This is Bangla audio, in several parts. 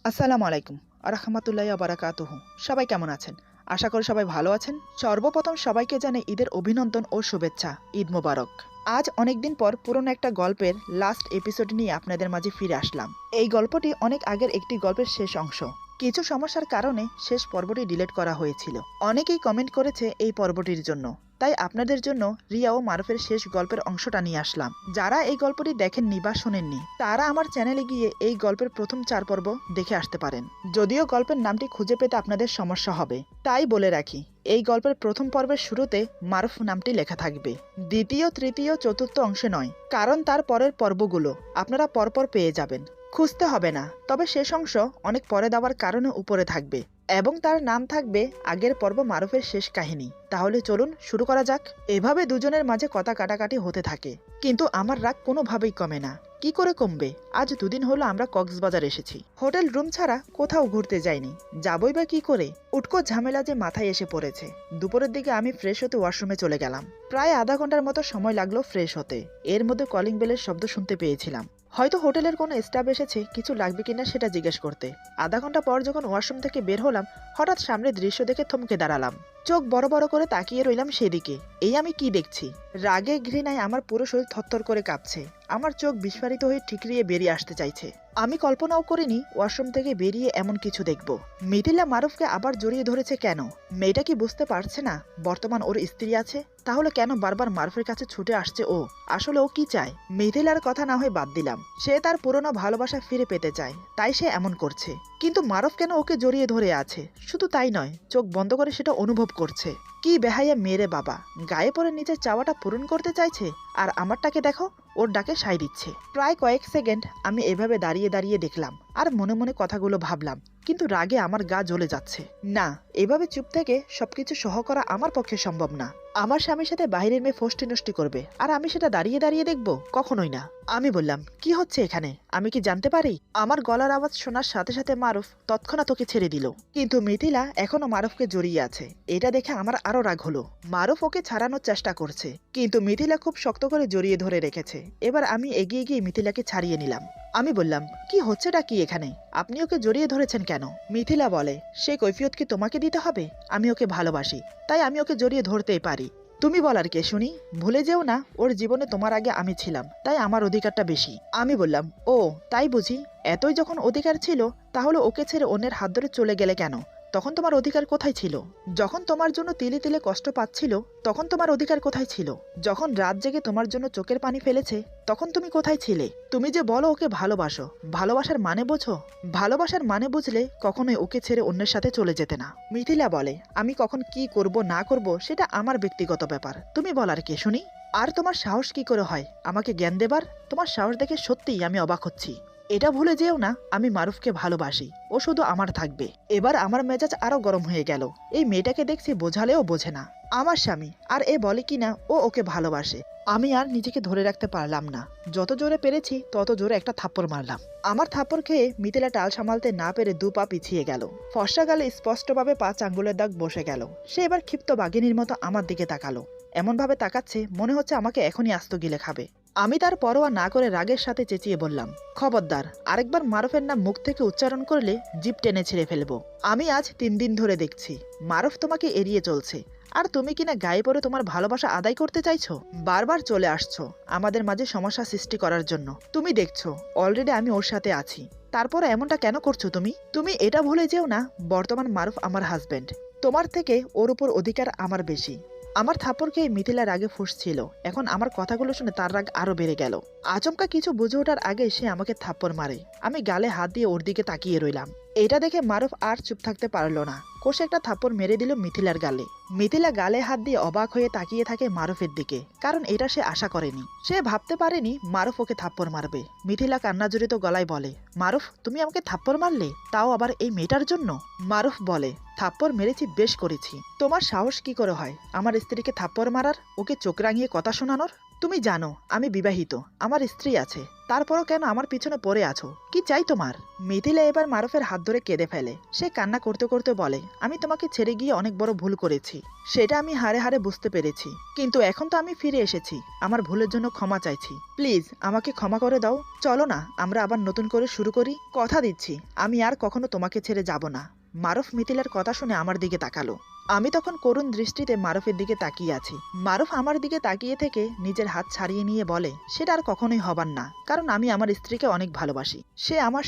আসসালামু আলাইকুম রাহমাতুল্লাহি ওয়া বারাকাতুহু। সবাই কেমন আছেন? আশা করি সবাই ভালো আছেন। সর্বপ্রথম সবাইকে জানাই ঈদের অভিনন্দন ও শুভেচ্ছা। ঈদ মোবারক। আজ অনেকদিন পর পুরনো একটা গল্পের লাস্ট এপিসোড নিয়ে আপনাদের মাঝে ফিরে আসলাম। এই গল্পটি অনেক আগের একটি গল্পের শেষ অংশ। কিছু সমস্যার কারণে শেষ পর্বটি ডিলিট করা হয়েছিল। অনেকেই কমেন্ট করেছে এই পর্বটির জন্য, তাই আপনাদের জন্য রিয়া ও মারুফের শেষ গল্পের অংশটা নিয়ে আসলাম। যারা এই গল্পটি দেখেননি বা শোনেননি তারা আমার চ্যানেলে গিয়ে এই গল্পের প্রথম 4 পর্ব দেখে আসতে পারেন। যদিও গল্পের নামটি খুঁজে পেতে আপনাদের সমস্যা হবে, তাই বলে রাখি এই গল্পের প্রথম পর্বের শুরুতে মারুফ নামটি লেখা থাকবে, দ্বিতীয়, তৃতীয়, চতুর্থ অংশে নয়, কারণ তার পরের পর্বগুলো আপনারা পরপর পেয়ে যাবেন, খুঁজতে হবে না। তবে শেষ অংশ অনেক পরে দেওয়ার কারণে উপরে থাকবে এবং তার নাম থাকবে আগের পর্ব মারুফের শেষ কাহিনী। তাহলে চলুন শুরু করা যাক। এভাবে দুজনের মাঝে কথা কাটাকাটি হতে থাকে, কিন্তু আমার রাগ কোনোভাবেই কমে না। কি করে কমবে? আজ দুদিন হলো আমরা কক্সবাজার এসেছি, হোটেল রুম ছাড়া কোথাও ঘুরতে যাইনি। যাবই বা কি করে? উটকো ঝামেলা যে মাথায় এসে পড়েছে। দুপুরের দিকে আমি ফ্রেশ হতে ওয়াশরুমে চলে গেলাম। প্রায় আধা ঘন্টার মতো সময় লাগলো ফ্রেশ হতে। এর মধ্যে কলিং বেলের শব্দ শুনতে পেয়েছিলাম। হয়তো হোটেলের কোনো স্টাফ এসেছে কিছু লাগবে কিনা সেটা জিজ্ঞেস করতে। আধা ঘন্টা পর যখন ওয়াশরুম থেকে বের হলাম, হঠাৎ সামনে দৃশ্য দেখে থমকে দাঁড়ালাম। চোখ বড় বড় করে তাকিয়ে রইলাম সেদিকে। এই আমি কি দেখছি? রাগে ঘৃণায় আমার পুরো শরীর থরথর করে কাঁপছে। আমার চোখ বিস্ফারিত হয়ে ঠিকরিয়ে বেরিয়ে আসতে চাইছে। আমি কল্পনাও করিনি ওয়াশরুম থেকে বেরিয়ে এমন কিছু দেখব। মিথিলা মারুফকে আবার জড়িয়ে ধরেছে কেন? মেয়েটা কি বুঝতে পারছে না বর্তমান ওর স্ত্রী আছে? তাহলে কেন বারবার মারুফের কাছে ছুটে আসছে ও? আসলে ও কি চায়? মিথিলার কথা না হয় বাদ দিলাম, সে তার পুরনো ভালোবাসা ফিরে পেতে চায়, তাই সে এমন করছে। কিন্তু মারুফ কেন ওকে জড়িয়ে ধরে আছে? শুধু তাই নয়, চোখ বন্ধ করে সেটা অনুভব করছে। কি বেহাইয়া মেরে বাবা, গায়ে পড়ে নিজের চাওয়াটা পূরণ করতে চাইছে, আর আমারটাকে দেখো ওর ডাকে সায় দিচ্ছে। প্রায় কয়েক সেকেন্ড আমি এভাবে দাঁড়িয়ে দাঁড়িয়ে দেখলাম আর মনে মনে কথাগুলো ভাবলাম, কিন্তু রাগে আমার গা জ্বলে যাচ্ছে। না, এভাবে চুপ থেকে সবকিছু সহ করা আমার পক্ষে সম্ভব না। আমার স্বামীর সাথে বাইরের মেয়ে ফষ্টি নষ্টি করবে আর আমি সেটা দাঁড়িয়ে দাঁড়িয়ে দেখবো? কখনোই না। আমি বললাম, কি হচ্ছে এখানে? আমি কি জানতে পারি? আমার গলার আওয়াজ শোনার সাথে সাথে মারুফ তৎক্ষণাৎ ওকে ছেড়ে দিল, কিন্তু মিথিলা এখনো মারুফকে জড়িয়ে আছে। এটা দেখে আমার আরো রাগ হলো। মারুফ ওকে ছাড়ানোর চেষ্টা করছে, কিন্তু মিথিলা খুব শক্ত করে জড়িয়ে ধরে রেখেছে। এবার আমি এগিয়ে গিয়ে মিথিলাকে ছাড়িয়ে নিলাম। আমি বললাম, কি হচ্ছেটা কি এখানে? আপনি ওকে জড়িয়ে ধরেছেন কেন? মিথিলা বলে, সে কৈফিয়ত কি তোমাকে দিতে হবে? আমি ওকে ভালোবাসি, তাই আমি ওকে জড়িয়ে ধরতেই পারি। তুমি বলার কে শুনি? ভুলে যেও না ওর জীবনে তোমার আগে আমি ছিলাম, তাই আমার অধিকারটা বেশি। আমি বললাম, ও তাই বুঝি? এতই যখন অধিকার ছিল তাহলে ওকে ছেড়ে অন্যের হাত ধরে চলে গেলে কেন? তখন তোমার অধিকার কোথায় ছিল? যখন তোমার জন্য তিলে তিলে কষ্ট পাচ্ছিল তখন তোমার অধিকার কোথায় ছিল? যখন রাত জেগে তোমার জন্য চোখের পানি ফেলেছে তখন তুমি কোথায় ছিলে? তুমি যে বলো ওকে ভালোবাসো, ভালোবাসার মানে বোঝো? ভালোবাসার মানে বুঝলে কখনোই ওকে ছেড়ে অন্যের সাথে চলে যেতে না। মিথিলা বলে, আমি কখন কি করব না করব সেটা আমার ব্যক্তিগত ব্যাপার, তুমি বলার কে শুনি? আর তোমার সাহস কি করে হয় আমাকে জ্ঞান দেবার? তোমার সাহস দেখে সত্যিই আমি অবাক হচ্ছি। এটা ভুলে যেও না আমি মারুফকে ভালোবাসি, ও শুধু আমার থাকবে। এবার আমার মেজাজ আরো গরম হয়ে গেল। এই মেয়েটাকে দেখছি বোঝালেও বোঝে না। আমার স্বামী আর এ বলে কিনা ও ওকে ভালোবাসে। আমি আর নিজেকে ধরে রাখতে পারলাম না। যত জোরে পেরেছি তত জোরে একটা থাপ্পড় মারলাম। আমার থাপ্পড় খেয়ে মিথিলা টাল সামালতে না পেরে 2 পা পিছিয়ে গেল। ফর্সা গালে স্পষ্টভাবে 5 আঙ্গুলের দাগ বসে গেল। সে এবার ক্ষিপ্ত বাঘিনীর মতো আমার দিকে তাকালো। এমন ভাবে তাকাচ্ছে মনে হচ্ছে আমাকে এখনই আস্ত গিলে খাবে। আমি তার পরোয়া না করে রাগের সাথে চেঁচিয়ে বললাম, খবরদার, আরেকবার মারুফের নাম মুখ থেকে উচ্চারণ করলে জিভ টেনে ছিঁড়ে ফেলবো। আমি আজ 3 দিন ধরে দেখছি মারুফ তোমাকে এড়িয়ে চলছে, আর তুমি কিনা গায়ে পড়ে তোমার ভালোবাসা আদায় করতে চাইছো। বারবার চলে আসছো আমাদের মাঝে সমস্যা সৃষ্টি করার জন্য। তুমি দেখছো অলরেডি আমি ওর সাথে আছি, তারপর এমনটা কেন করছো তুমি? তুমি এটা ভুলে যেও না বর্তমান মারুফ আমার হাজবেন্ড। তোমার থেকে ওর উপর অধিকার আমার বেশি। আমার থাপ্পড় খেয়ে মিথিলা রাগে ফুঁসছিল। এখন আমার কথাগুলো শুনে তার রাগ আরো বেড়ে গেল। আচমকা কিছু বুঝে ওঠার আগে সে আমাকে থাপ্পড় মারে। আমি গালে হাত দিয়ে ওর দিকে তাকিয়ে রইলাম। এটা দেখে মারুফ আর চুপ থাকতে পারলো না, কষে একটা থাপ্পড় মেরে দিল মিথিলার গালে। মিথিলা গালে হাত দিয়ে অবাক হয়ে তাকিয়ে থাকে মারুফের দিকে, কারণ এটা সে আশা করেনি। সে ভাবতে পারেনি মারুফ ওকে থাপ্পড় মারবে। মিথিলা কান্নাজড়িত গলায় বলে, মারুফ তুমি আমাকে থাপ্পড় মারলে, তাও আবার এই মেয়েটার জন্য? মারুফ বলে, থাপ্পড় মেরেছি, বেশ করেছি। তোমার সাহস কি করে হয় আমার স্ত্রীকে থাপ্পড় মারার, ওকে চোখ রাঙিয়ে কথা শোনানোর? তুমি জানো আমি বিবাহিত, আমার স্ত্রী আছে, তারপরও কেন আমার পিছনে পড়ে আছো? কি চাই তোমার? মিথিলা এবার মারুফের হাত ধরে কেঁদে ফেলে। সে কান্না করতে করতে বলে, আমি তোমাকে ছেড়ে গিয়ে অনেক বড় ভুল করেছি, সেটা আমি হারে হারে বুঝতে পেরেছি, কিন্তু এখন তো আমি ফিরে এসেছি, আমার ভুলের জন্য ক্ষমা চাইছি, প্লিজ আমাকে ক্ষমা করে দাও। চলো না আমরা আবার নতুন করে শুরু করি, কথা দিচ্ছি আমি আর কখনো তোমাকে ছেড়ে যাব না। মারুফ মিথিলার কথা শুনে আমার দিকে তাকালো। আমি তখন করুণ দৃষ্টিতে মারুফের দিকে তাকিয়ে আছি। মারুফ আমার দিকে তাকিয়ে থেকে নিজের হাত ছাড়িয়ে নিয়ে বলে, সেটা আর কখনোই হবার না, কারণ আমি আমার স্ত্রীকে অনেক ভালোবাসি, সে আমার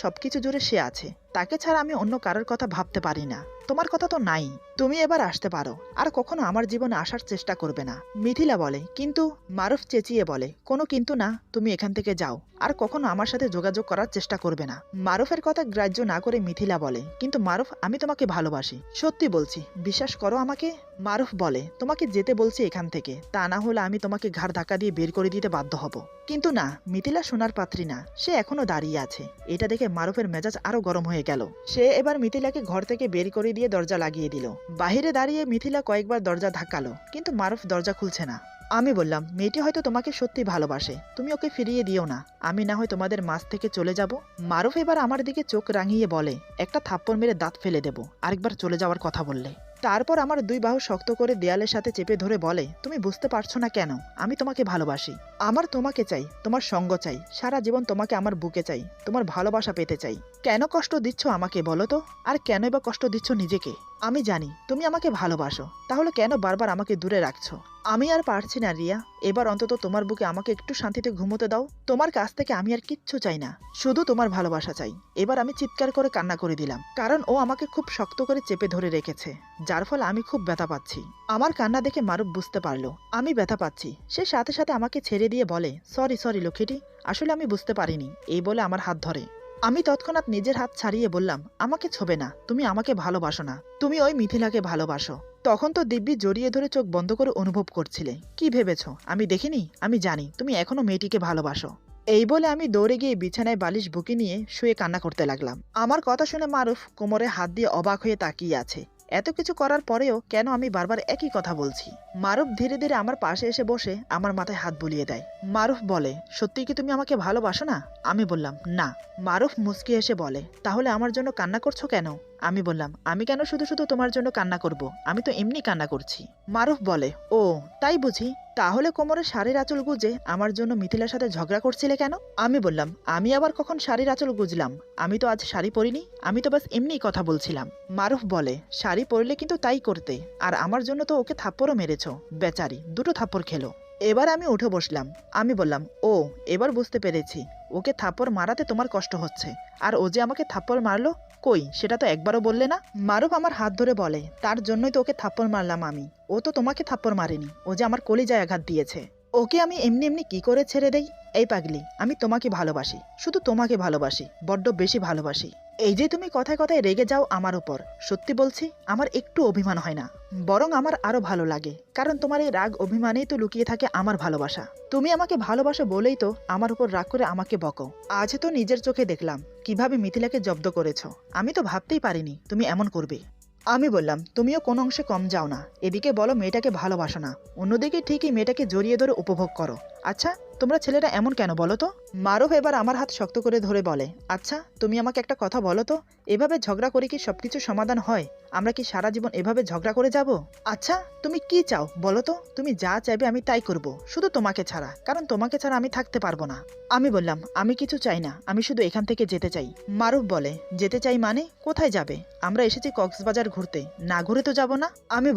সবকিছু জুড়ে সে আছে, তাকে ছাড়া আমি অন্য কারোর কথা ভাবতে পারি না। তোমার কথা তো নাই, তুমি এবার আসতে পারো, আর কখনো আমার জীবনে আসার চেষ্টা করবে না। মিথিলা বলে, কিন্তু? মারুফ চেঁচিয়ে বলে, কোনো কিন্তু না, তুমি এখান থেকে যাও, আর কখনো আমার সাথে যোগাযোগ করার চেষ্টা করবে না। মারুফের কথা গ্রাহ্য না করে মিথিলা বলে, কিন্তু মারুফ আমি তোমাকে ভালোবাসি, সত্যি বলছি, বিশ্বাস করো আমাকে। মারুফ বলে, তোমাকে যেতে বলছি এখান থেকে, তা না হলে আমি তোমাকে ঘাড় ধাক্কা দিয়ে বের করে দিতে বাধ্য হব। কিন্তু না, মিথিলা সোনার পাত্রী না, সে এখনো দাঁড়িয়ে আছে। এটা দেখে মারুফের মেজাজ আরো গরম হয়ে গেল। সে এবার মিথিলাকে ঘর থেকে বের করে দিয়ে দরজা লাগিয়ে দিল। বাহিরে দাঁড়িয়ে মিথিলা কয়েকবার দরজা ধাক্কালো, কিন্তু মারুফ দরজা খুলছে না। আমি বললাম, মেয়েটি হয়তো তোমাকে সত্যি ভালোবাসে, তুমি ওকে ফিরিয়ে দিও না, আমি না হয় তোমাদের মাঝ থেকে চলে যাব। মারুফ এবার আমার দিকে চোখ রাঙিয়ে বলে, একটা থাপ্পড় মেরে দাঁত ফেলে দেব আরেকবার চলে যাওয়ার কথা বললে। তারপর আমার দুই বাহু শক্ত করে দেয়ালের সাথে চেপে ধরে বলে, তুমি বুঝতে পারছো না কেন, আমি তোমাকে ভালোবাসি, আমার তোমাকে চাই, তোমার সঙ্গ চাই, সারা জীবন তোমাকে আমার বুকে চাই, তোমার ভালোবাসা পেতে চাই। কেন কষ্ট দিচ্ছ আমাকে বলো তো, আর কেনই বা কষ্ট দিচ্ছ নিজেকে? আমি জানি তুমি আমাকে ভালোবাসো, তাহলে কেন বারবার আমাকে দূরে রাখছো? আমি আর পারছি না রিয়া, এবার অন্তত তোমার বুকে আমাকে একটু শান্তিতে ঘুমোতে দাও। তোমার কাছ থেকে আমি আর কিচ্ছু চাই না, শুধু তোমার ভালোবাসা চাই। এবার আমি চিৎকার করে কান্না করে দিলাম, কারণ ও আমাকে খুব শক্ত করে চেপে ধরে রেখেছে, যার ফলে আমি খুব ব্যথা পাচ্ছি। আমার কান্না দেখে মারুফ বুঝতে পারলো আমি ব্যথা পাচ্ছি। সে সাথে সাথে আমাকে ছেড়ে দিয়ে বলে, সরি লক্ষ্মীটি, আসলে আমি বুঝতে পারিনি, এই বলে আমার হাত ধরে। আমি তৎক্ষণাৎ নিজের হাত ছাড়িয়ে বললাম, আমাকে ছোবে না, তুমি আমাকে ভালোবাসো না, তুমি ওই মিথিলাকে ভালোবাসো। তখন তো দিব্যি জড়িয়ে ধরে চোখ বন্ধ করে অনুভব করছিলে। কি ভেবেছ আমি দেখিনি? আমি জানি তুমি এখনো মেয়েটিকে ভালোবাসো। এই বলে আমি দৌড়ে গিয়ে বিছানায় বালিশ বুকে নিয়ে শুয়ে কান্না করতে লাগলাম। আমার কথা শুনে মারুফ কোমরে হাত দিয়ে অবাক হয়ে তাকিয়ে আছে। এত কিছু করার পরেও কেন আমি বারবার একই কথা বলছি? মারুফ ধীরে ধীরে আমার পাশে এসে বসে আমার মাথায় হাত বুলিয়ে দেয়। মারুফ বলে, সত্যি কি তুমি আমাকে ভালোবাসো না? আমি বললাম, না। মারুফ মুচকি এসে বলে, তাহলে আমার জন্য কান্না করছো কেন? আমি বললাম, আমি কেন শুধু শুধু তোমার জন্য কান্না করব, আমি তো এমনি কান্না করছি। মারুফ বলে, ও তাই বুঝি, তাহলে কোমরে শাড়ির আঁচল গুজে আমার জন্য মিথিলার সাথে ঝগড়া করছিলে কেন? আমি বললাম, আমি আবার কখন শাড়ির আঁচল গুজলাম? আমি তো আজ শাড়ি পরিনি, আমি তো বাস এমনিই কথা বলছিলাম। মারুফ বলে, শাড়ি পরলে কিন্তু তাই করতে, আর আমার জন্য তো ওকে থাপ্পড়ও মেরেছো, বেচারি দুটো থাপ্পড় খেলো। এবার আমি উঠে বসলাম। আমি বললাম, ও এবার বুঝতে পেরেছি, ওকে থাপ্পড় মারাতে তোমার কষ্ট হচ্ছে, আর ও যে আমাকে থাপ্পড় মারলো, কই সেটা তো একবারও বললে না। মারুফ আমার হাত ধরে বলে, তার জন্যই তো ওকে থাপ্পড় মারলাম আমি, ও তো তোমাকে থাপ্পড় মারেনি, ও যে আমার কলিজায় আঘাত দিয়েছে। ওকে আমি এমনি এমনি কি করে ছেড়ে দেই? এই পাগলি, আমি তোমাকে ভালোবাসি, শুধু তোমাকে ভালোবাসি, বড্ড বেশি ভালোবাসি। এই যে তুমি কথায় কথায় রেগে যাও আমার উপর, সত্যি বলছি আমার একটু অভিমান হয় না, বরং আমার আরো ভালো লাগে, কারণ তোমার এই রাগ অভিমানেই তো লুকিয়ে থাকে আমার ভালোবাসা। তুমি আমাকে ভালোবাসো বলেই তো আমার উপর রাগ করে আমাকে বকো। আজ তো নিজের চোখে দেখলাম কিভাবে মিথিলাকে জব্দ করেছো, আমি তো ভাবতেই পারিনি তুমি এমন করবে। আমি বললাম, তুমিও কোনো অংশে কম যাও না, এদিকে বলো মেয়েটাকে ভালোবাসো না, অন্যদিকে ঠিকই মেয়েটাকে জড়িয়ে ধরে উপভোগ করো। আচ্ছা তোমরা ছেলেরা এমন কেন বলো তো? মারুফ এবার আমার হাত শক্ত করে ধরে বলে, আচ্ছা তুমি আমাকে একটা কথা বলো তো, এভাবে ঝগড়া করে কি সবকিছু সমাধান হয়? আমরা কি সারা জীবন এভাবে ঝগড়া করে যাব? আচ্ছা তুমি কি চাও বলো তো, তুমি যা চাইবে আমি তাই করব, শুধু তোমাকে ছাড়া, কারণ তোমাকে ছাড়া আমি থাকতে পারবো না। আমি বললাম, আমি কিছু চাই না, আমি শুধু এখান থেকে যেতে চাই। মারুফ বলে, যেতে চাই মানে কোথায় যাবে? আমরা এসেছি কক্সবাজার ঘুরতে, না ঘুরে তো যাব না। আমি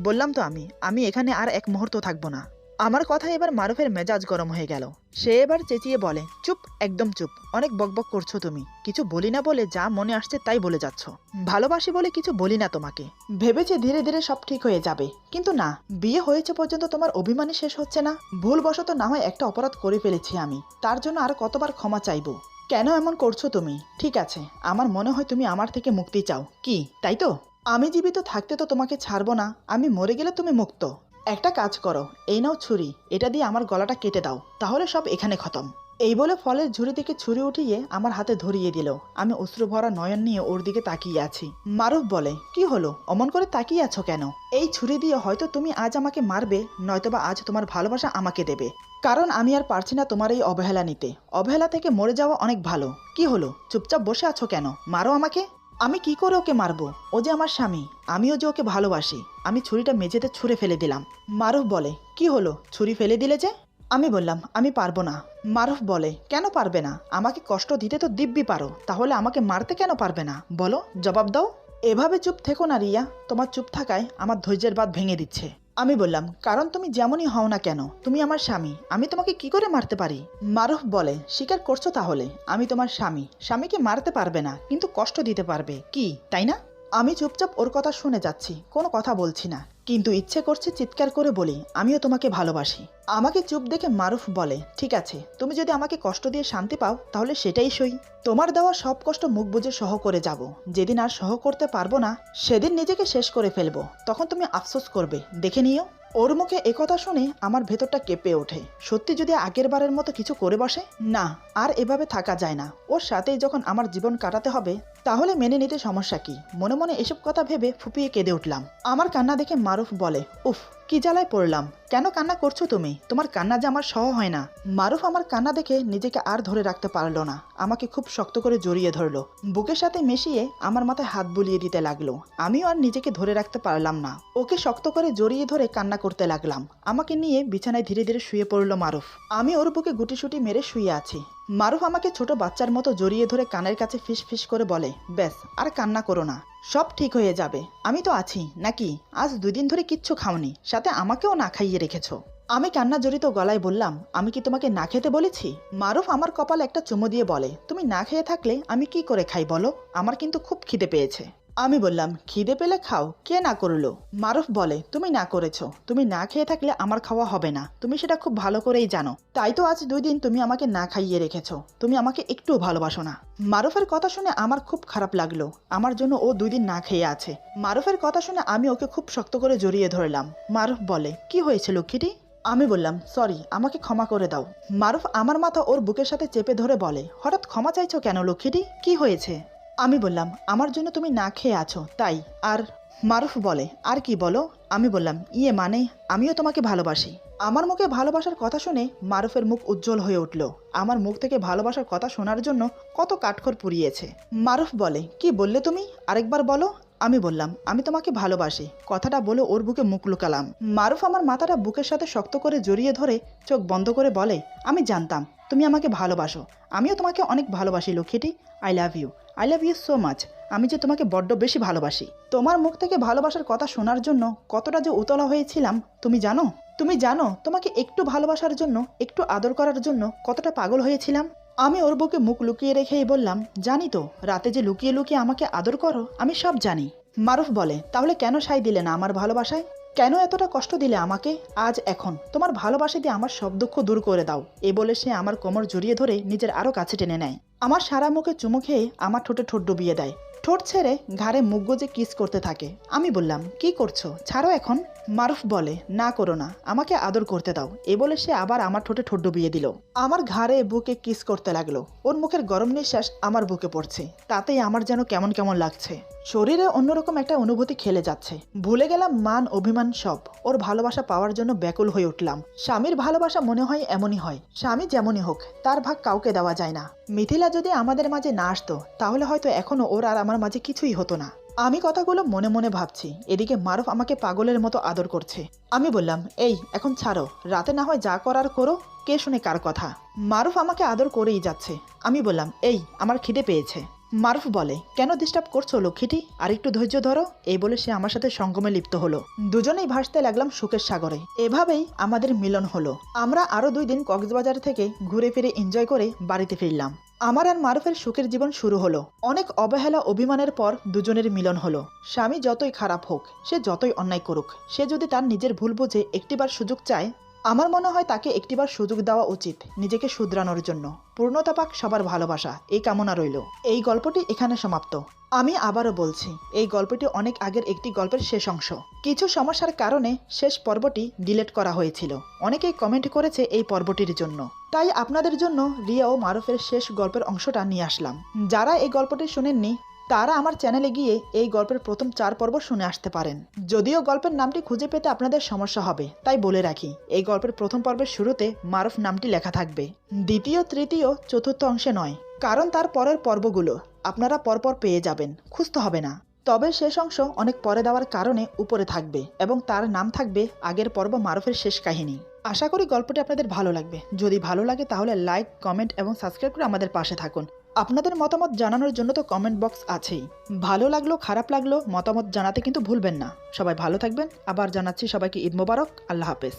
বললাম তো আমি এখানে আর এক মুহূর্ত থাকবো না। আমার কথা এবার মারুফের মেজাজ গরম হয়ে গেল। সে এবার চেঁচিয়ে বলে, চুপ, একদম চুপ, অনেক বকবক করছো তুমি, কিছু বলি না বলে যা মনে আসছে তাই বলে যাচ্ছ। ভালোবাসি বলে কিছু বলি না তোমাকে, ভেবেছি ধীরে ধীরে সব ঠিক হয়ে যাবে, কিন্তু না, বিয়ে হয়েছে পর্যন্ত তোমার অভিমানই শেষ হচ্ছে না। ভুলবশত না হয় একটা অপরাধ করে ফেলেছি আমি, তার জন্য আর কতবার ক্ষমা চাইবো? কেন এমন করছো তুমি? ঠিক আছে, আমার মনে হয় তুমি আমার থেকে মুক্তি চাও, কি তাই তো? আমি জীবিত থাকতে তো তোমাকে ছাড়বো না, আমি মরে গেলে তুমি মুক্ত। একটা কাজ করো, এই নাও ছুরি, এটা দিয়ে আমার গলাটা কেটে দাও, তাহলে সব এখানে খতম। এই বলে ফলের ঝুড়ি থেকে ছুরি উঠিয়ে আমার হাতে ধরিয়ে দিল। আমি অশ্রু ভরা নয়ন নিয়ে ওর দিকে তাকিয়ে আছি। মারুফ বলে, কি হলো, অমন করে তাকিয়ে আছো কেন? এই ছুরি দিয়ে হয়তো তুমি আজ আমাকে মারবে, নয়তোবা আজ তোমার ভালোবাসা আমাকে দেবে। কারণ আমি আর পারছি না তোমার এই অবহেলা নিতে। অবহেলা থেকে মরে যাওয়া অনেক ভালো। কি হলো, চুপচাপ বসে আছো কেন? মারো আমাকে। আমি কি করে ওকে মারবো? ও যে আমার স্বামী, আমিও যে ওকে ভালোবাসি। আমি ছুরিটা মেঝেতে ছুঁড়ে ফেলে দিলাম। মারুফ বলে, কি হলো, ছুরি ফেলে দিলে যে? আমি বললাম, আমি পারবো না। মারুফ বলে, কেন পারবে না? আমাকে কষ্ট দিতে তো দিব্যি পারো, তাহলে আমাকে মারতে কেন পারবে না? বলো, জবাব দাও। এভাবে চুপ থেকো না রিয়া, তোমার চুপ থাকায় আমার ধৈর্যের বাঁধ ভেঙে দিচ্ছে। আমি বললাম, কারণ তুমি যেমনই হও না কেন, তুমি আমার স্বামী, আমি তোমাকে কি করে মারতে পারি? মারুফ বলে, স্বীকার করছো তাহলে আমি তোমার স্বামী, স্বামীকে মারতে পারবে না কিন্তু কষ্ট দিতে পারবে, কি তাই না? আমি চুপচাপ ওর কথা শুনে যাচ্ছি, কোনো কথা বলছি না, কিন্তু ইচ্ছে করছে চিৎকার করে বলি, আমিও তোমাকে ভালোবাসি। আমাকে চুপ দেখে মারুফ বলে, ঠিক আছে, তুমি যদি আমাকে কষ্ট দিয়ে শান্তি পাও তাহলে সেটাই সই। তোমার দেওয়া সব কষ্ট মুখ বুজে সহ করে যাব। যেদিন আর সহ করতে পারবো না সেদিন নিজেকে শেষ করে ফেলবো, তখন তুমি আফসোস করবে, দেখে নিও। ওর মুখে একথা শুনে আমার ভেতরটা কেঁপে ওঠে। সত্যি যদি আগের বারের মতো কিছু করে বসে, না আর এভাবে থাকা যায় না। ওর সাথেই যখন আমার জীবন কাটাতে হবে তাহলে মেনে নিতে সমস্যা কি? মনে মনে এসব কথা ভেবে ফুপিয়ে কেঁদে উঠলাম। আমার কান্না দেখে মারুফ বলে, উফ, কি জ্বালায় পড়লাম, কেন কান্না করছো তুমি? তোমার কান্না যে আমার সহ হয় না। মারুফ আমার কান্না দেখে নিজেকে আর ধরে রাখতে পারলো না, আমাকে খুব শক্ত করে জড়িয়ে ধরলো, বুকের সাথে মিশিয়ে আমার মাথায় হাত বুলিয়ে দিতে লাগলো। আমিও আর নিজেকে ধরে রাখতে পারলাম না, ওকে শক্ত করে জড়িয়ে ধরে কান্না করতে লাগলাম। আমাকে নিয়ে বিছানায় ধীরে ধীরে শুয়ে পড়লো মারুফ। আমি ওর বুকে গুটিসুটি মেরে শুয়ে আছি। মারুফ আমাকে ছোট বাচ্চার মতো জড়িয়ে ধরে কানের কাছে ফিস ফিস করে বলে, ব্যাস আর কান্না করো না, সব ঠিক হয়ে যাবে, আমি তো আছি নাকি? আজ 2 দিন ধরে কিচ্ছু খাওনি, সাথে আমাকেও না খাইয়ে রেখেছো। আমি কান্না জড়িত গলায় বললাম, আমি কি তোমাকে না খেতে বলেছি? মারুফ আমার কপালে একটা চুমু দিয়ে বলে, তুমি না খেয়ে থাকলে আমি কি করে খাই বলো? আমার কিন্তু খুব খিদে পেয়েছে। আমি বললাম, খিদে পেলে খাও, কে না করলো? মারুফ বলে, তুমি না করেছো, তুমি না খেয়ে থাকলে আমার খাওয়া হবে না, তুমি সেটা খুব ভালো করেই জানো, তাই তো আজ 2 দিন তুমি আমাকে না খাইয়ে রেখেছো, তুমি আমাকে একটুও ভালোবাসো না। মারুফের কথা শুনে আমার খুব খারাপ লাগলো, আমার জন্য ও 2 দিন না খেয়ে আছে। মারুফের কথা শুনে আমি ওকে খুব শক্ত করে জড়িয়ে ধরলাম। মারুফ বলে, কি হয়েছে লক্ষ্মীটি? আমি বললাম, সরি, আমাকে ক্ষমা করে দাও। মারুফ আমার মাথা ওর বুকের সাথে চেপে ধরে বলে, হঠাৎ ক্ষমা চাইছো কেন লক্ষ্মীটি, কি হয়েছে? আমি বললাম, আমার জন্য তুমি না খেয়ে আছো তাই। আর মারুফ বলে, আর কি বলো? আমি বললাম, ইয়ে মানে আমিও তোমাকে ভালোবাসি। আমার মুখে ভালোবাসার কথা শুনে মারুফের মুখ উজ্জ্বল হয়ে উঠল। আমার মুখ থেকে ভালোবাসার কথা শোনার জন্য কত কাঠখড় পুড়িয়েছে। মারুফ বলে, কি বললে তুমি, আরেকবার বলো। আমি বললাম, আমি তোমাকে ভালোবাসি, কথাটা বলে ওর বুকে মুখ লুকালাম। মারুফ আমার মাথাটা বুকের সাথে শক্ত করে জড়িয়ে ধরে চোখ বন্ধ করে বলে, আমি জানতাম তুমি আমাকে ভালোবাসো, আমিও তোমাকে অনেক ভালোবাসি লক্ষ্মীটি, I love you, I love you so much. আমি যে তোমাকে বড্ড বেশি ভালোবাসি। তোমার মুখ থেকে ভালোবাসার কথা শোনার জন্য কতটা যে উতলা হয়েছিলাম তুমি জানো? তুমি জানো তোমাকে একটু ভালোবাসার জন্য, একটু আদর করার জন্য কতটা পাগল হয়েছিলাম? আমি ওর বুকে মুখ লুকিয়ে রেখেই বললাম, জানি তো, রাতে যে লুকিয়ে লুকিয়ে আমাকে আদর করো আমি সব জানি। মারুফ বলে, তাহলে কেন সাই দিলে না আমার ভালোবাসায়? কেন এতটা কষ্ট দিলে আমাকে? আজ এখন তোমার ভালোবাসা দিয়ে আমার সব দুঃখ দূর করে দাও। এ বলে সে আমার কোমর জড়িয়ে ধরে নিজের আরো কাছে টেনে নেয়। আমার সারা মুখে চুমু খেয়ে আমার ঠোঁটে ঠোঁট ডুবিয়ে দেয়। ঠোঁট ছেড়ে ঘাড়ে মুখ গুজে কিস করতে থাকে। আমি বললাম, কি করছো, ছাড়ো এখন। মারুফ বলে, না করো না, আমাকে আদর করতে দাও। এ বলে সে আবার আমার ঠোঁটে ঠোঁট ডুবিয়ে দিল। আমার ঘাড়ে বুকে কিস করতে লাগলো। ওর মুখের গরম নিঃশ্বাস আমার বুকে পড়ছে, তাতেই আমার যেন কেমন কেমন লাগছে। শরীরে অন্যরকম একটা অনুভূতি খেলে যাচ্ছে। ভুলে গেলাম মান অভিমান সব। ওর ভালোবাসা পাওয়ার জন্য ব্যাকুল হয়ে উঠলাম। স্বামীর ভালোবাসা মনে হয় এমনই হয়, স্বামী যেমনই হোক তার ভাগ কাউকে দেওয়া যায় না। মিথিলা যদি আমাদের মাঝে না আসতো তাহলে হয়তো এখনো ওর আর আমার মাঝে কিছুই হতো না। আমি কথাগুলো মনে মনে ভাবছি, এদিকে মারুফ আমাকে পাগলের মতো আদর করছে। আমি বললাম, এই এখন ছাড়ো, রাতে না হয় যা করার করো, কে শুনে কার কথা। মারুফ আমাকে আদর করেই যাচ্ছে। আমি বললাম, এই আমার খিদে পেয়েছে। মারুফ বলে, কেন ডিস্টার্ব করছো লক্ষ্মীটি, আর একটু ধৈর্য ধরো। এই বলে সে আমার সাথে সঙ্গমে লিপ্ত হলো। দুজনেই ভাসতে লাগলাম সুখের সাগরে। এভাবেই আমাদের মিলন হলো। আমরা আরো 2 দিন কক্সবাজার থেকে ঘুরে ফিরে এনজয় করে বাড়িতে ফিরলাম। আমার আর মারুফের সুখের জীবন শুরু হলো। অনেক অবহেলা অভিমানের পর দুজনের মিলন হলো। স্বামী যতই খারাপ হোক, সে যতই অন্যায় করুক, সে যদি তার নিজের ভুল বুঝে একটিবার সুযোগ চায় আমার মনে হয় তাকে একটিবার সুযোগ দেওয়া উচিত নিজেকে শুধরানোর জন্য। পূর্ণতা পাক সবার ভালোবাসা, এই কামনা রইল। এই গল্পটি এখানে সমাপ্ত। আমি আবারও বলছি, এই গল্পটি অনেক আগের একটি গল্পের শেষ অংশ। কিছু সমস্যার কারণে শেষ পর্বটি ডিলিট করা হয়েছিল। অনেকেই কমেন্ট করেছে এই পর্বটির জন্য, তাই আপনাদের জন্য রিয়া ও মারুফের শেষ গল্পের অংশটা নিয়ে আসলাম। যারা এই গল্পটি শুনেননি তারা আমার চ্যানেলে গিয়ে এই গল্পের প্রথম 4 পর্ব শুনে আসতে পারেন। যদিও গল্পের নামটি খুঁজে পেতে আপনাদের সমস্যা হবে, তাই বলে রাখি এই গল্পের প্রথম পর্বের শুরুতে মারুফ নামটি লেখা থাকবে, দ্বিতীয়, তৃতীয়, চতুর্থ অংশে নয়। কারণ তার পরের পর্বগুলো আপনারা পরপর পেয়ে যাবেন, খুঁজতে হবে না। তবে শেষ অংশ অনেক পরে দেওয়ার কারণে উপরে থাকবে এবং তার নাম থাকবে আগের পর্ব মারুফের শেষ কাহিনী। আশা করি গল্পটি আপনাদের ভালো লাগবে। যদি ভালো লাগে তাহলে লাইক, কমেন্ট এবং সাবস্ক্রাইব করে আমাদের পাশে থাকুন। আপনাদের মতামত জানানোর জন্য তো কমেন্ট বক্স আছেই। ভালো লাগলো খারাপ লাগলো মতামত জানাতে কিন্তু ভুলবেন না। সবাই ভালো থাকবেন। আবার জানাচ্ছি সবাইকে ঈদ মোবারক। আল্লাহ হাফেজ।